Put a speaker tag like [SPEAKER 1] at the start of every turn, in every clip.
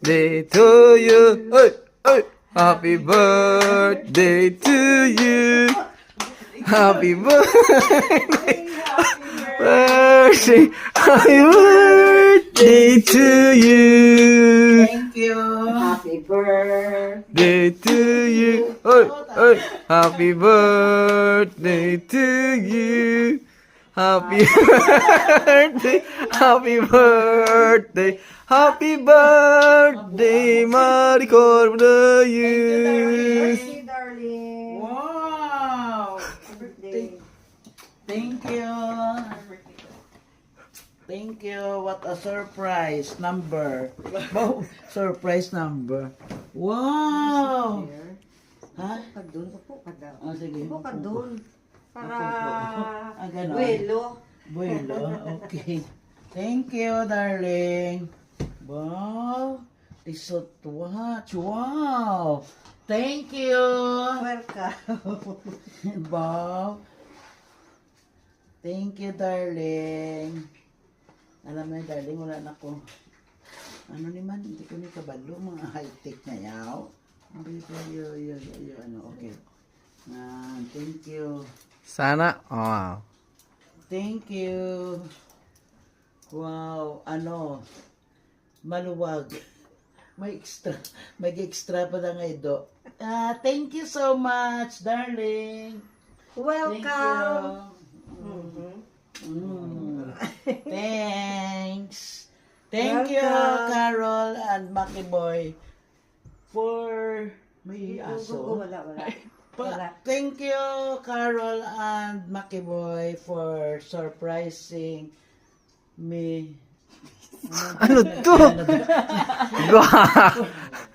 [SPEAKER 1] birthday to you. Hey, hey. Happy birthday to you. Happy birthday. Birthday. Happy birthday to you.
[SPEAKER 2] Thank you.
[SPEAKER 3] Happy birthday.
[SPEAKER 1] Day to you. Hey, hey. Happy birthday to you. Happy birthday. Happy birthday. Happy birthday, Maricor Reyes.
[SPEAKER 3] Birthday, darling.
[SPEAKER 2] Wow.
[SPEAKER 3] Birthday.
[SPEAKER 2] Thank you. Thank you. What a surprise number. Wow, surprise number. Wow. Ha?
[SPEAKER 3] Upo ka dun. Upo ka daw.
[SPEAKER 2] Oh, sige.
[SPEAKER 3] Upo ka dun. Para
[SPEAKER 2] Ah, ganon.
[SPEAKER 3] buwelo.
[SPEAKER 2] Bueno, okay. Thank you, darling. Wow. This so much. Wow. Thank you.
[SPEAKER 3] Welcome.
[SPEAKER 2] Wow. Thank you, darling. Alam mo, darling, wala na ko. Ano naman, hindi ko ni kabalo, mga high-tech na yaw. Okay. Thank you.
[SPEAKER 1] Sana. Oh.
[SPEAKER 2] Thank you. Wow, maluwag. May extra pa na ngayon. Thank you so much, darling. Thank
[SPEAKER 3] Welcome.
[SPEAKER 2] you. Thanks. Thank you,
[SPEAKER 3] Welcome.
[SPEAKER 2] Carol and Maki Boy, for may aso.
[SPEAKER 3] Wala. Wala.
[SPEAKER 2] Thank you, Carol and Maki Boy, for surprising me.
[SPEAKER 1] Ano to?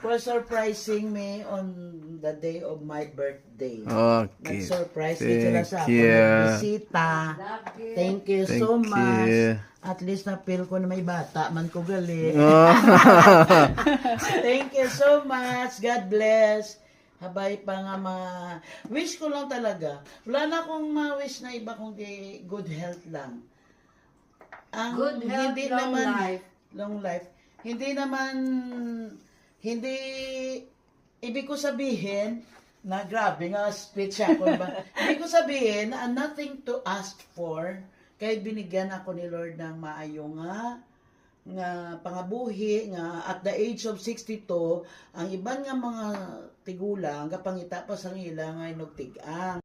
[SPEAKER 2] For surprising me on the day of my birthday.
[SPEAKER 1] Okay.
[SPEAKER 2] Nag-surprise din sila sa
[SPEAKER 1] Thank
[SPEAKER 2] ako.
[SPEAKER 1] you.
[SPEAKER 2] Nagbisita. Thank you
[SPEAKER 1] Thank
[SPEAKER 2] so much.
[SPEAKER 1] you.
[SPEAKER 2] At least na-feel ko na may bata man ko gali.
[SPEAKER 1] Oh.
[SPEAKER 2] Thank you so much. God bless. Habay pa nga mga... Wish ko lang talaga. Wala na akong ma-wish na iba kundi good health lang. Ang
[SPEAKER 3] Good health,
[SPEAKER 2] hindi
[SPEAKER 3] long
[SPEAKER 2] naman,
[SPEAKER 3] life.
[SPEAKER 2] Long life. Hindi ibig ko sabihin na grabe nga speech ako ba. Ibig ko sabihin na nothing to ask for kay binigyan ako ni Lord ng maayo nga pangabuhi nga at the age of 62 ang iban nga mga tigulang kapangita pa sa ila nga nagtigang